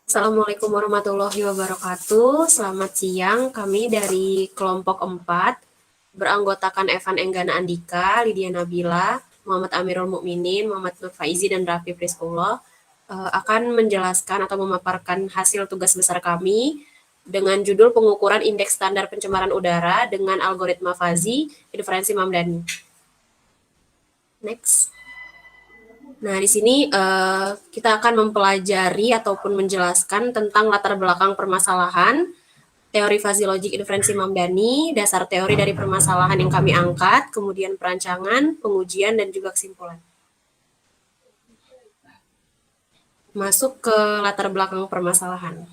Assalamualaikum warahmatullahi wabarakatuh. Selamat siang, kami dari kelompok 4 beranggotakan Evan Enggana Andika, Lydia Nabila, Muhammad Amirul Mukminin, Muhammad Nur Faizi, dan Raffi Priskullah akan menjelaskan atau memaparkan hasil tugas besar kami dengan judul pengukuran indeks standar pencemaran udara dengan algoritma Fuzzy, inferensi Mamdani. Next. Nah, di sini kita akan mempelajari ataupun menjelaskan tentang latar belakang permasalahan, teori fuzzy logic inferensi Mamdani, dasar teori dari permasalahan yang kami angkat, kemudian perancangan, pengujian, dan juga kesimpulan. Masuk ke latar belakang permasalahan.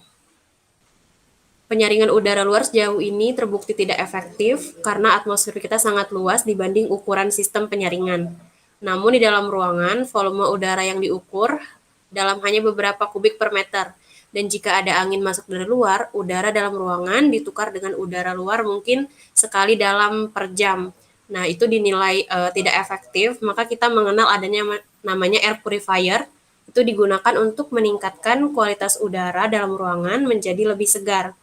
Penyaringan udara luar sejauh ini terbukti tidak efektif karena atmosfer kita sangat luas dibanding ukuran sistem penyaringan. Namun di dalam ruangan, volume udara yang diukur dalam hanya beberapa kubik per meter. Dan jika ada angin masuk dari luar, udara dalam ruangan ditukar dengan udara luar mungkin sekali dalam per jam. Nah, itu dinilai tidak efektif, maka kita mengenal adanya namanya air purifier. Itu digunakan untuk meningkatkan kualitas udara dalam ruangan menjadi lebih segar.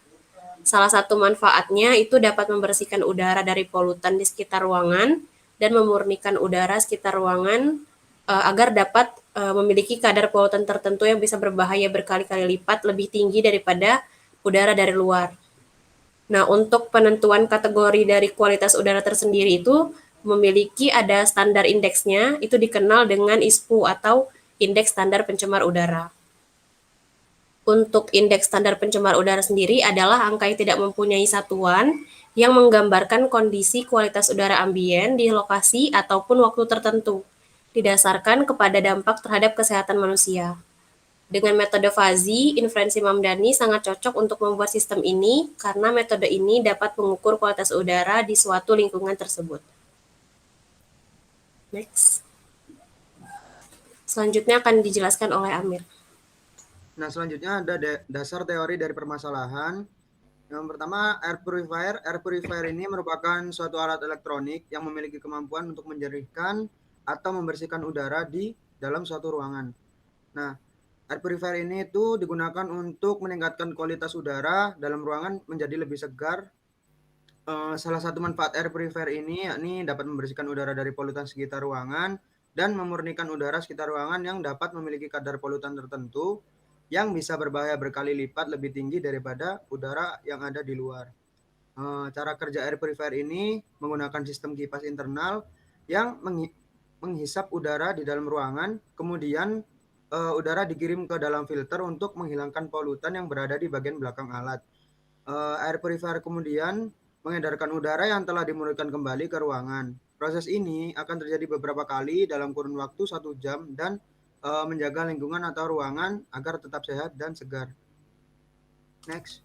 Salah satu manfaatnya itu dapat membersihkan udara dari polutan di sekitar ruangan dan memurnikan udara sekitar ruangan agar dapat memiliki kadar polutan tertentu yang bisa berbahaya berkali-kali lipat lebih tinggi daripada udara dari luar. Nah, untuk penentuan kategori dari kualitas udara tersendiri itu memiliki ada standar indeksnya, itu dikenal dengan ISPU atau Indeks Standar Pencemar Udara. Untuk indeks standar pencemar udara sendiri adalah angka yang tidak mempunyai satuan yang menggambarkan kondisi kualitas udara ambien di lokasi ataupun waktu tertentu, didasarkan kepada dampak terhadap kesehatan manusia. Dengan metode Fuzzy, inferensi Mamdani sangat cocok untuk membuat sistem ini karena metode ini dapat mengukur kualitas udara di suatu lingkungan tersebut. Next. Selanjutnya akan dijelaskan oleh Amir. Nah, selanjutnya ada dasar teori dari permasalahan. Yang pertama, air purifier. Air purifier ini merupakan suatu alat elektronik yang memiliki kemampuan untuk menjernihkan atau membersihkan udara di dalam suatu ruangan. Nah, air purifier ini itu digunakan untuk meningkatkan kualitas udara dalam ruangan menjadi lebih segar. Salah satu manfaat air purifier ini yakni dapat membersihkan udara dari polutan sekitar ruangan dan memurnikan udara sekitar ruangan yang dapat memiliki kadar polutan tertentu yang bisa berbahaya berkali lipat lebih tinggi daripada udara yang ada di luar. Cara kerja air purifier ini menggunakan sistem kipas internal yang menghisap udara di dalam ruangan, kemudian udara dikirim ke dalam filter untuk menghilangkan polutan yang berada di bagian belakang alat. Air purifier kemudian mengedarkan udara yang telah dimurnikan kembali ke ruangan. Proses ini akan terjadi beberapa kali dalam kurun waktu 1 jam dan menjaga lingkungan atau ruangan agar tetap sehat dan segar. Next.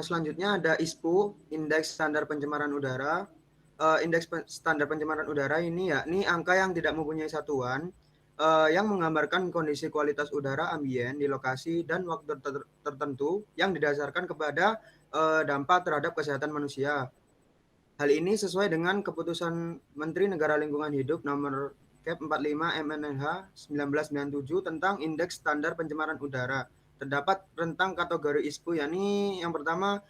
Selanjutnya ada ISPU, Indeks Standar Pencemaran Udara. Indeks standar pencemaran udara ini yakni angka yang tidak mempunyai satuan yang menggambarkan kondisi kualitas udara ambien di lokasi dan waktu tertentu yang didasarkan kepada dampak terhadap kesehatan manusia. Hal ini sesuai dengan keputusan Menteri Negara Lingkungan Hidup nomor Cap 45 MNH 1997 tentang Indeks Standar Pencemaran Udara. Terdapat rentang kategori ISPU, yakni yang pertama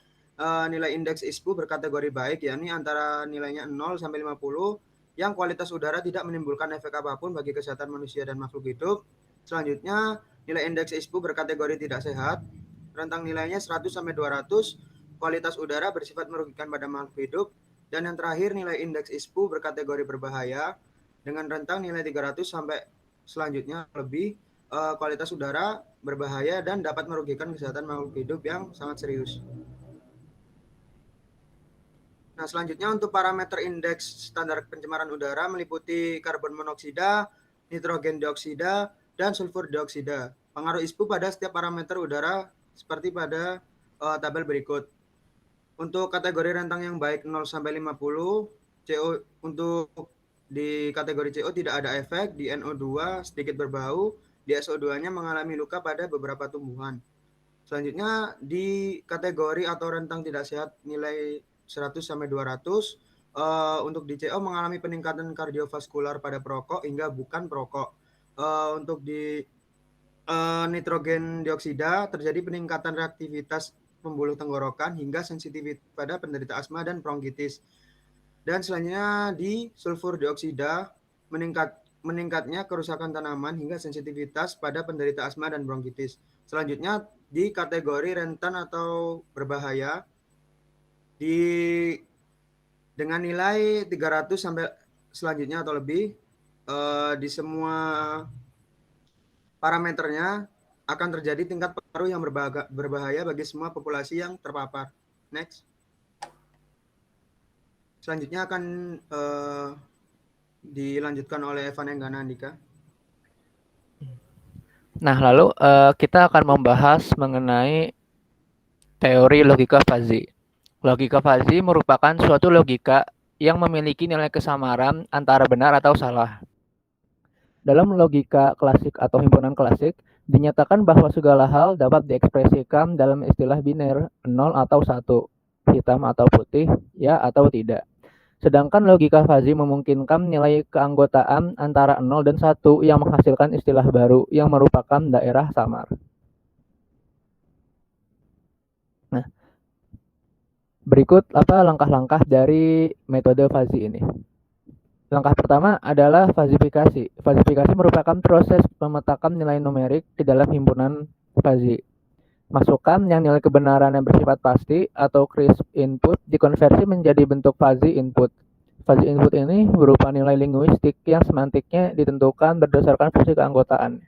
nilai indeks ISPU berkategori baik, yakni antara nilainya 0 sampai 50 yang kualitas udara tidak menimbulkan efek apapun bagi kesehatan manusia dan makhluk hidup. Selanjutnya, nilai indeks ISPU berkategori tidak sehat, rentang nilainya 100 sampai 200, kualitas udara bersifat merugikan pada makhluk hidup. Dan yang terakhir, nilai indeks ISPU berkategori berbahaya dengan rentang nilai 300 sampai selanjutnya lebih, kualitas udara berbahaya dan dapat merugikan kesehatan makhluk hidup yang sangat serius. Nah, selanjutnya untuk parameter indeks standar pencemaran udara meliputi karbon monoksida, nitrogen dioksida, dan sulfur dioksida. Pengaruh ISPU pada setiap parameter udara seperti pada tabel berikut. Untuk kategori rentang yang baik 0 sampai 50, CO untuk di kategori CO tidak ada efek, di NO2 sedikit berbau, di SO2-nya mengalami luka pada beberapa tumbuhan. Selanjutnya di kategori atau rentang tidak sehat nilai 100 sampai 200 untuk di CO mengalami peningkatan kardiovaskular pada perokok hingga bukan perokok. Untuk di nitrogen dioksida terjadi peningkatan reaktivitas pembuluh tenggorokan hingga sensitivitas pada penderita asma dan bronkitis. Dan selanjutnya di sulfur dioksida meningkatnya kerusakan tanaman hingga sensitivitas pada penderita asma dan bronkitis. Selanjutnya di kategori rentan atau berbahaya dengan nilai 300 sampai selanjutnya atau lebih di semua parameternya akan terjadi tingkat pengaruh yang berbahaya bagi semua populasi yang terpapar. Next. Selanjutnya akan dilanjutkan oleh Evan Enggana Andika. Nah, lalu kita akan membahas mengenai teori logika fuzzy. Logika fuzzy merupakan suatu logika yang memiliki nilai kesamaran antara benar atau salah. Dalam logika klasik atau himpunan klasik, dinyatakan bahwa segala hal dapat diekspresikan dalam istilah biner 0 atau 1, hitam atau putih, ya atau tidak. Sedangkan logika fuzzy memungkinkan nilai keanggotaan antara 0 dan 1 yang menghasilkan istilah baru yang merupakan daerah samar. Nah, berikut langkah-langkah dari metode fuzzy ini. Langkah pertama adalah fazifikasi. Fazifikasi merupakan proses memetakan nilai numerik di dalam himpunan fuzzy. Masukkan yang nilai kebenaran yang bersifat pasti atau crisp input dikonversi menjadi bentuk fuzzy input. Fuzzy input ini berupa nilai linguistik yang semantiknya ditentukan berdasarkan fungsi keanggotaan.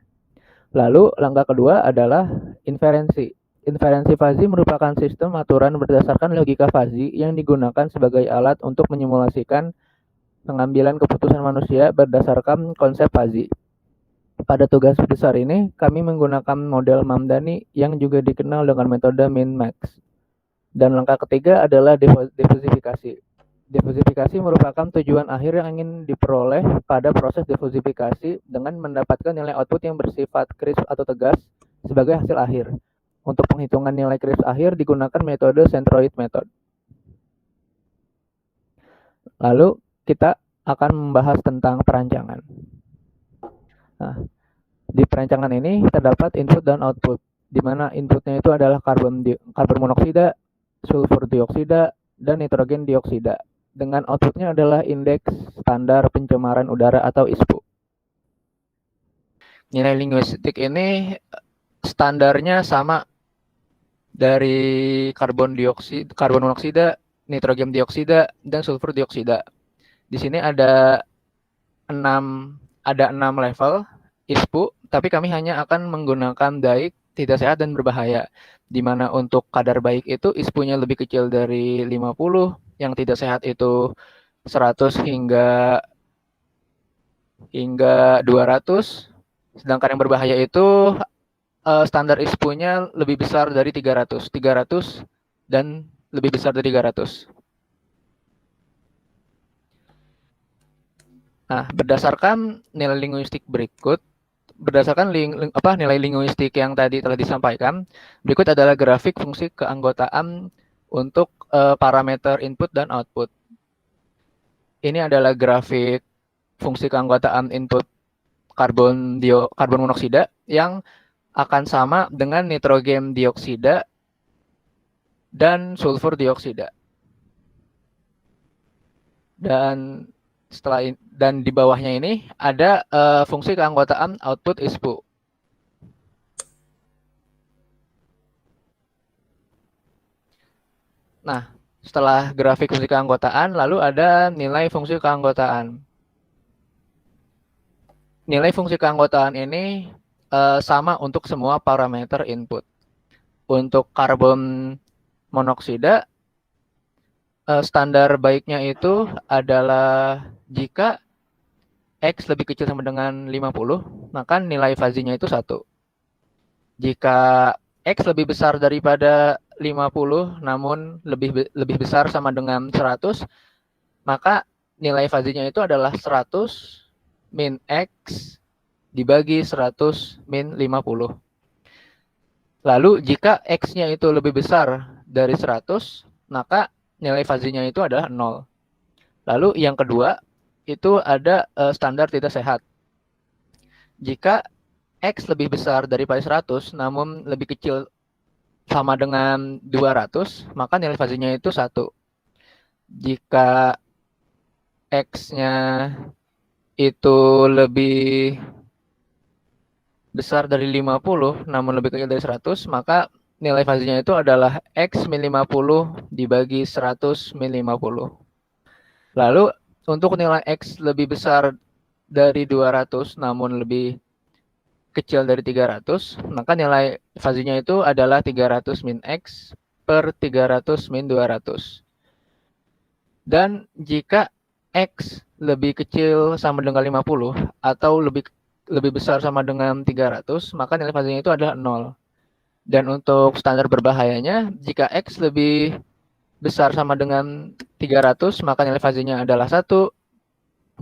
Lalu langkah kedua adalah inferensi. Inferensi fuzzy merupakan sistem aturan berdasarkan logika fuzzy yang digunakan sebagai alat untuk menyimulasikan pengambilan keputusan manusia berdasarkan konsep fuzzy. Pada tugas besar ini, kami menggunakan model Mamdani yang juga dikenal dengan metode min-max. Dan langkah ketiga adalah diversifikasi. Diversifikasi merupakan tujuan akhir yang ingin diperoleh pada proses diversifikasi dengan mendapatkan nilai output yang bersifat crisp atau tegas sebagai hasil akhir. Untuk penghitungan nilai crisp akhir digunakan metode centroid method. Lalu kita akan membahas tentang perancangan. Nah, di perancangan ini terdapat input dan output, di mana inputnya itu adalah karbon monoksida, sulfur dioksida, dan nitrogen dioksida. Dengan outputnya adalah indeks standar pencemaran udara atau ISPU. Nilai linguistik ini standarnya sama dari karbon monoksida, nitrogen dioksida, dan sulfur dioksida. Di sini ada 6 level ISPU, tapi kami hanya akan menggunakan baik, tidak sehat, dan berbahaya. Di mana untuk kadar baik itu ISPU-nya lebih kecil dari 50, yang tidak sehat itu 100 hingga 200, sedangkan yang berbahaya itu standar ISPU-nya lebih besar dari 300 dan lebih besar dari 300. Nah, berdasarkan nilai linguistik berikut, berdasarkan nilai linguistik yang tadi telah disampaikan, berikut adalah grafik fungsi keanggotaan untuk parameter input dan output. Ini adalah grafik fungsi keanggotaan input karbon monoksida yang akan sama dengan nitrogen dioksida dan sulfur dioksida. Dan di bawahnya ini ada fungsi keanggotaan output ISPU. Nah, setelah grafik fungsi keanggotaan, lalu ada nilai fungsi keanggotaan. Nilai fungsi keanggotaan ini sama untuk semua parameter input. Untuk karbon monoksida, standar baiknya itu adalah jika X lebih kecil sama dengan 50, maka nilai fuzzy-nya itu 1. Jika X lebih besar daripada 50, namun lebih besar sama dengan 100, maka nilai fuzzy-nya itu adalah 100 min X dibagi 100 min 50. Lalu jika X-nya itu lebih besar dari 100, maka nilai fuzzy-nya itu adalah 0. Lalu yang kedua, itu ada standar tidak sehat. Jika X lebih besar daripada 100, namun lebih kecil sama dengan 200, maka nilai fuzzy-nya itu 1. Jika X-nya itu lebih besar dari 50 namun lebih kecil dari 100, maka nilai fuzzy-nya itu adalah X min 50 dibagi 100 min 50. Lalu untuk nilai X lebih besar dari 200 namun lebih kecil dari 300, maka nilai fuzzy-nya itu adalah 300 min X per 300 min 200. Dan jika X lebih kecil sama dengan 50 atau lebih besar sama dengan 300, maka nilai fuzzy-nya itu adalah 0. Dan untuk standar berbahayanya, jika X lebih besar sama dengan 300, maka nilai fuzzy-nya adalah 1.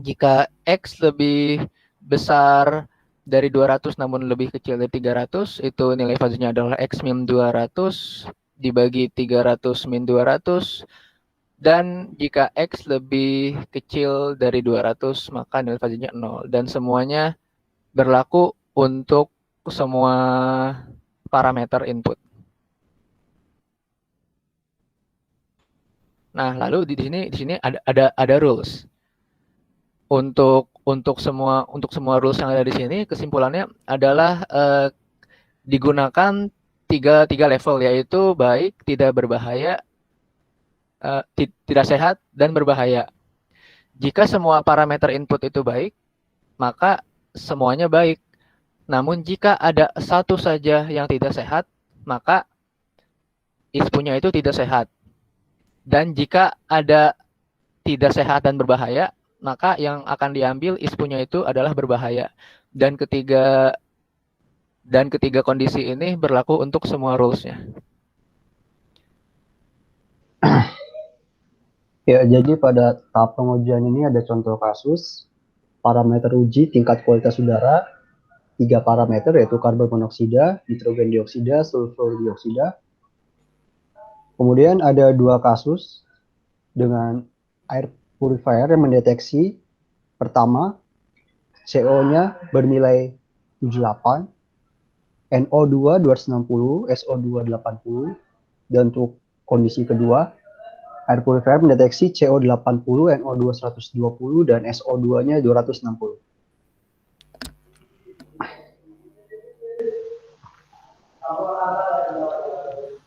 Jika X lebih besar dari 200 namun lebih kecil dari 300, itu nilai fuzzy-nya adalah X min 200 dibagi 300 min 200. Dan jika X lebih kecil dari 200, maka nilai fuzzy-nya 0. Dan semuanya berlaku untuk semua parameter input. Nah, lalu di sini ada rules. Untuk semua rules yang ada di sini, kesimpulannya adalah digunakan tiga level, yaitu baik, tidak berbahaya, tidak sehat, dan berbahaya. Jika semua parameter input itu baik, maka semuanya baik. Namun jika ada satu saja yang tidak sehat, maka ISPU-nya itu tidak sehat. Dan jika ada tidak sehat dan berbahaya, maka yang akan diambil ISPU-nya itu adalah berbahaya. Dan ketiga kondisi ini berlaku untuk semua rules-nya. Ya, jadi pada tahap pengujian ini ada contoh kasus parameter uji tingkat kualitas udara, 3 parameter yaitu karbon monoksida, nitrogen dioksida, sulfur dioksida. Kemudian ada 2 kasus dengan air purifier yang mendeteksi pertama CO-nya bernilai 78, NO2 260, SO2 80, dan untuk kondisi kedua air purifier mendeteksi CO80, NO2 120, dan SO2-nya 260.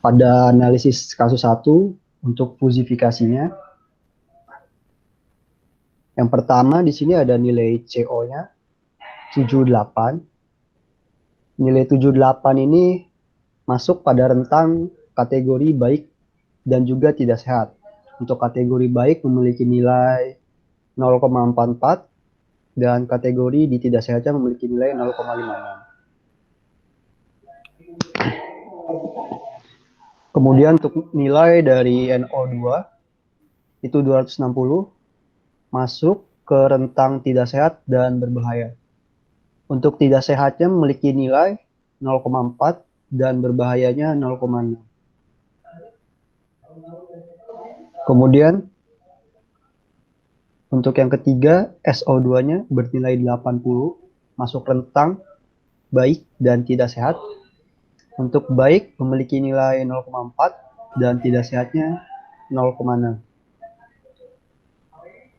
Pada analisis kasus 1, untuk fusifikasinya, yang pertama di sini ada nilai CO-nya 78. Nilai 78 ini masuk pada rentang kategori baik dan juga tidak sehat. Untuk kategori baik memiliki nilai 0,44 dan kategori di tidak sehatnya memiliki nilai 0,56. Kemudian untuk nilai dari NO2 itu 260 masuk ke rentang tidak sehat dan berbahaya. Untuk tidak sehatnya memiliki nilai 0,4 dan berbahayanya 0,6. Kemudian untuk yang ketiga, SO2-nya bernilai 80, masuk rentang baik dan tidak sehat. Untuk baik memiliki nilai 0,4 dan tidak sehatnya 0,6.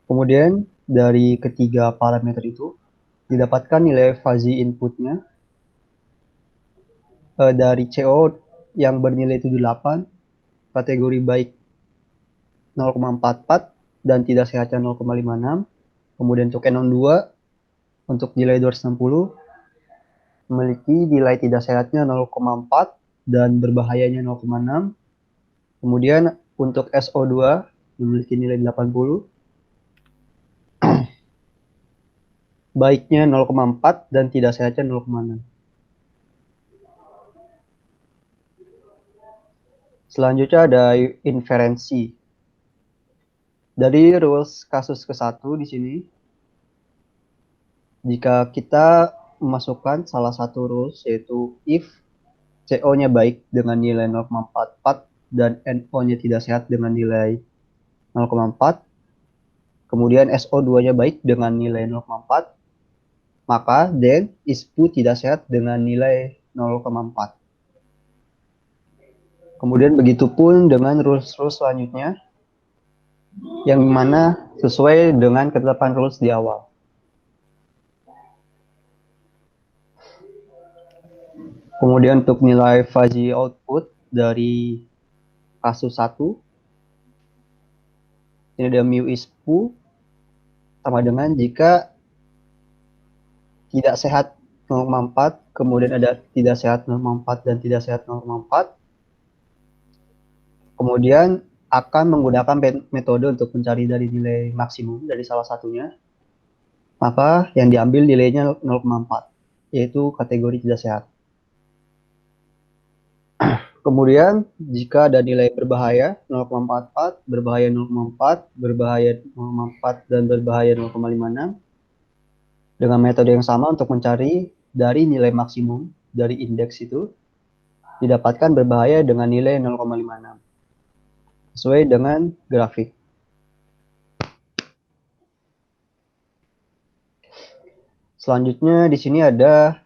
Kemudian dari ketiga parameter itu didapatkan nilai fuzzy inputnya dari CO yang bernilai 78, kategori baik 0,44 dan tidak sehatnya 0,56. Kemudian untuk NO2 untuk nilai 260 memiliki nilai tidak sehatnya 0,4 dan berbahayanya 0,6. Kemudian untuk SO2 memiliki nilai 80, baiknya 0,4 dan tidak sehatnya 0,6. Selanjutnya ada inferensi. Dari rules kasus ke-1 di sini, jika kita memasukkan salah satu rules yaitu if CO-nya baik dengan nilai 0,44 dan NO-nya tidak sehat dengan nilai 0,4, kemudian SO2-nya baik dengan nilai 0,4, maka then ISPU tidak sehat dengan nilai 0,4. Kemudian begitupun dengan rules-rules selanjutnya, yang mana sesuai dengan ketetapan rules di awal. Kemudian untuk nilai fuzzy output dari kasus 1, ini ada mu ISPU sama dengan jika tidak sehat 0,4, kemudian ada tidak sehat 0,4 dan tidak sehat 0,4, kemudian akan menggunakan metode untuk mencari dari nilai maksimum dari salah satunya, maka yang diambil nilainya 0,4, yaitu kategori tidak sehat. Kemudian jika ada nilai berbahaya 0,44, berbahaya 0,4, berbahaya 0,4, dan berbahaya 0,56, dengan metode yang sama untuk mencari dari nilai maksimum dari indeks itu, didapatkan berbahaya dengan nilai 0,56. Sesuai dengan grafik. Selanjutnya di sini ada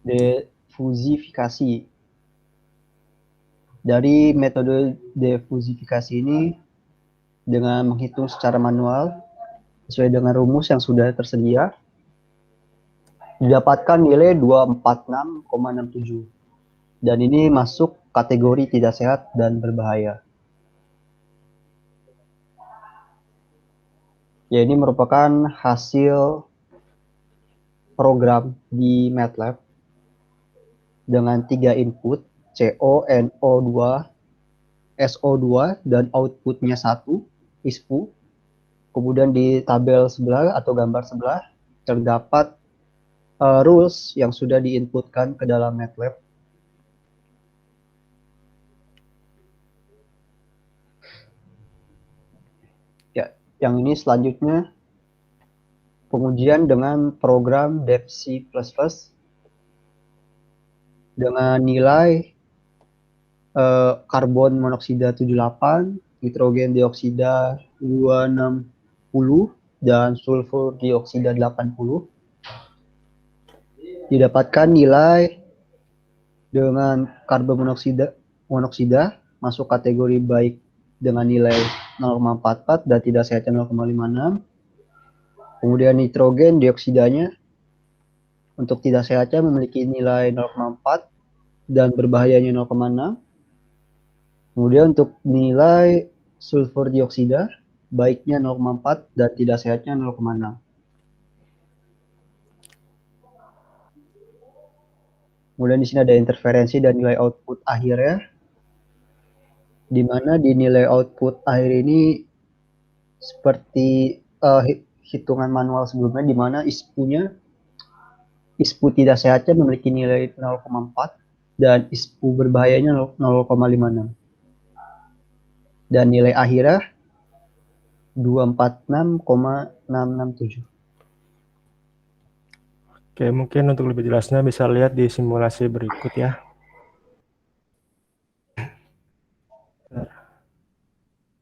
defusifikasi. Dari metode defusifikasi ini dengan menghitung secara manual sesuai dengan rumus yang sudah tersedia, didapatkan nilai 246,67, dan ini masuk kategori tidak sehat dan berbahaya. Ya, ini merupakan hasil program di MATLAB dengan 3 input, CO, NO2, SO2, dan outputnya 1, ISPU. Kemudian di tabel sebelah atau gambar sebelah terdapat rules yang sudah diinputkan ke dalam MATLAB. Ya, yang ini selanjutnya pengujian dengan program DevC++ dengan nilai karbon monoksida 78, nitrogen dioksida 260, dan sulfur dioksida 80. Didapatkan nilai dengan karbon monoksida masuk kategori baik dengan nilai 0,44 dan tidak sehatnya 0,56. Kemudian nitrogen dioksidanya untuk tidak sehatnya memiliki nilai 0,4 dan berbahayanya 0,6. Kemudian untuk nilai sulfur dioksida baiknya 0,4 dan tidak sehatnya 0,6. Kemudian di sini ada interferensi dan nilai output akhirnya, di mana di nilai output akhir ini seperti hitungan manual sebelumnya, di mana ISPU tidak sehatnya memiliki nilai 0,4 dan ISPU berbahayanya 0,56. Dan nilai akhirnya 246,667. Oke, mungkin untuk lebih jelasnya bisa lihat di simulasi berikut ya.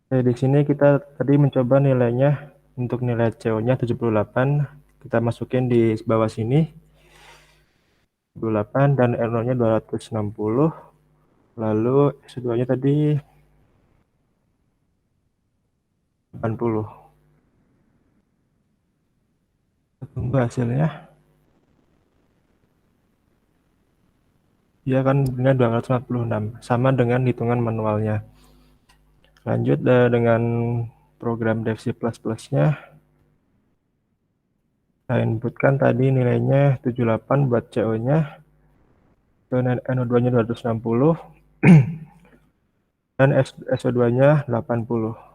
Oke, di sini kita tadi mencoba nilainya untuk nilai CO-nya 78, kita masukin di bawah sini 78 dan NO-nya 260. Lalu SO2-nya tadi 80. Kita tunggu hasilnya. Ya kan dengan 246, sama dengan hitungan manualnya. Lanjut dengan program DevC++-nya. Saya inputkan tadi nilainya 78 buat CO-nya, dan NO2-nya 260, dan SO2-nya 80.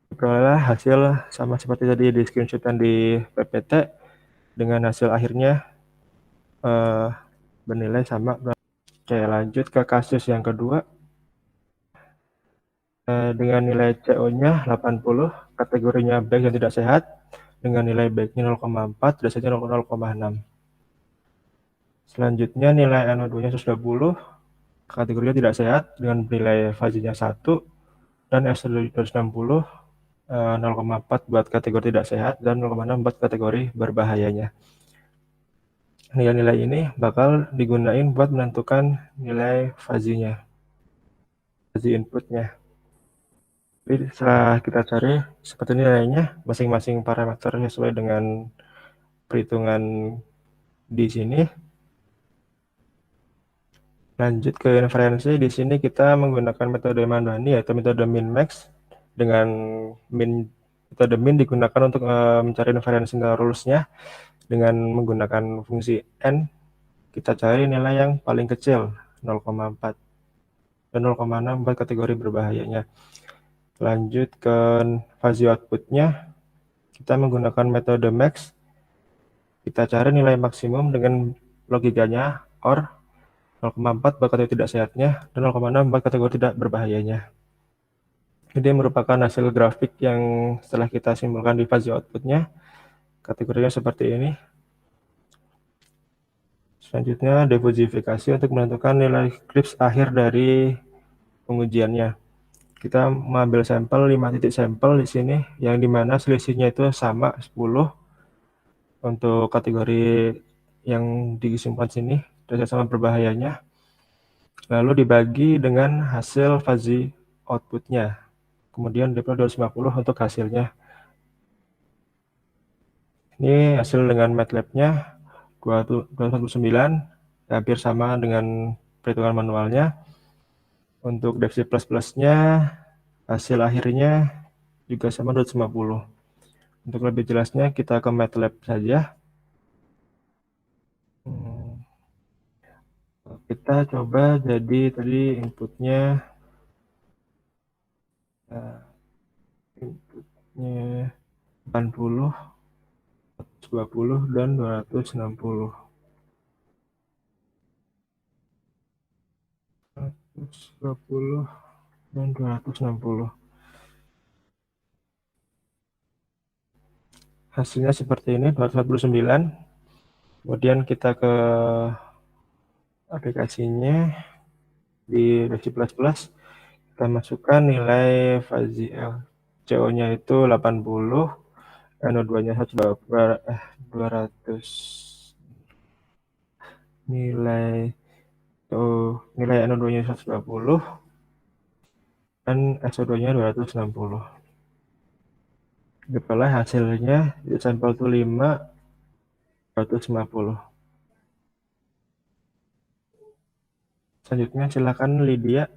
Diperoleh hasil sama seperti tadi di screenshotan di PPT, dengan hasil akhirnya bernilai sama. Oke, lanjut ke kasus yang kedua. Dengan nilai CO-nya 80, kategorinya baik dan tidak sehat, dengan nilai baiknya 0,4, tidak sehatnya 0,6. Selanjutnya nilai NO2-nya 120, kategorinya tidak sehat dengan nilai fazinya 1, dan SO2 260 0,4 buat kategori tidak sehat dan 0,6 buat kategori berbahayanya. Nilai-nilai ini bakal digunain buat menentukan nilai fazinya, fazi inputnya. Jadi setelah kita cari seperti nilainya, masing-masing parameter sesuai dengan perhitungan di sini. Lanjut ke inferensi, di sini kita menggunakan metode Mandani yaitu metode min-max. Dengan metode min digunakan untuk mencari inferensi rules-nya dengan menggunakan fungsi n. Kita cari nilai yang paling kecil 0,4 dan 0,6 buat kategori berbahayanya. Lanjut ke fuzzy outputnya, kita menggunakan metode max. Kita cari nilai maksimum dengan logikanya OR 0,4 buat kategori tidak sehatnya dan 0,6 buat kategori tidak berbahayanya. Ini merupakan hasil grafik yang setelah kita simpulkan di fuzzy outputnya. Kategorinya seperti ini. Selanjutnya defusifikasi untuk menentukan nilai CRISP akhir dari pengujiannya. Kita mengambil sampel 5 titik sampel di sini yang dimana selisihnya itu sama 10 untuk kategori yang disimpan sini dan sama berbahayanya. Lalu dibagi dengan hasil fuzzy outputnya. Kemudian dipload 250 untuk hasilnya. Ini hasil dengan MATLAB-nya 249, hampir sama dengan perhitungan manualnya. Untuk DevC++-nya hasil akhirnya juga sama 250. Untuk lebih jelasnya kita ke MATLAB saja. Kita coba jadi tadi inputnya 80, 120 dan 260. 120 dan 260. Hasilnya seperti ini, 249. Kemudian kita ke aplikasinya di DevC++. Kita masukkan nilai fuzzy CO-nya itu 80, NO2-nya 200. Nilai NO2-nya 120 dan SO2-nya 260. Kita hasilnya di sampel itu 5, 250. Selanjutnya silakan Lydia.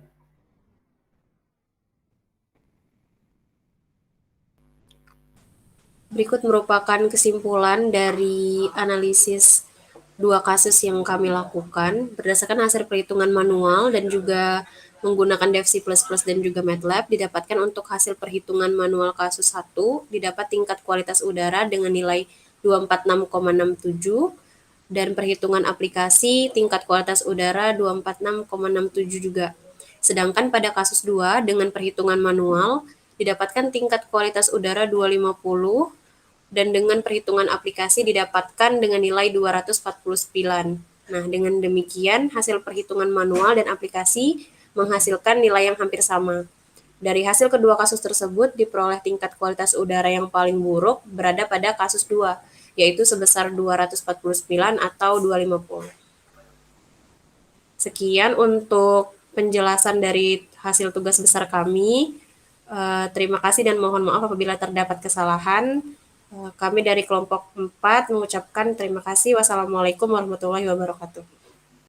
Berikut merupakan kesimpulan dari analisis 2 kasus yang kami lakukan berdasarkan hasil perhitungan manual dan juga menggunakan DevC++ dan juga MATLAB. Didapatkan untuk hasil perhitungan manual kasus 1 didapat tingkat kualitas udara dengan nilai 246,67 dan perhitungan aplikasi tingkat kualitas udara 246,67 juga. Sedangkan pada kasus 2 dengan perhitungan manual didapatkan tingkat kualitas udara 250 dan dengan perhitungan aplikasi didapatkan dengan nilai 249. Nah, dengan demikian hasil perhitungan manual dan aplikasi menghasilkan nilai yang hampir sama. Dari hasil kedua kasus tersebut diperoleh tingkat kualitas udara yang paling buruk berada pada kasus 2, yaitu sebesar 249 atau 250. Sekian untuk penjelasan dari hasil tugas besar kami. Terima kasih dan mohon maaf apabila terdapat kesalahan. Kami dari kelompok 4 mengucapkan terima kasih. Wassalamualaikum warahmatullahi wabarakatuh.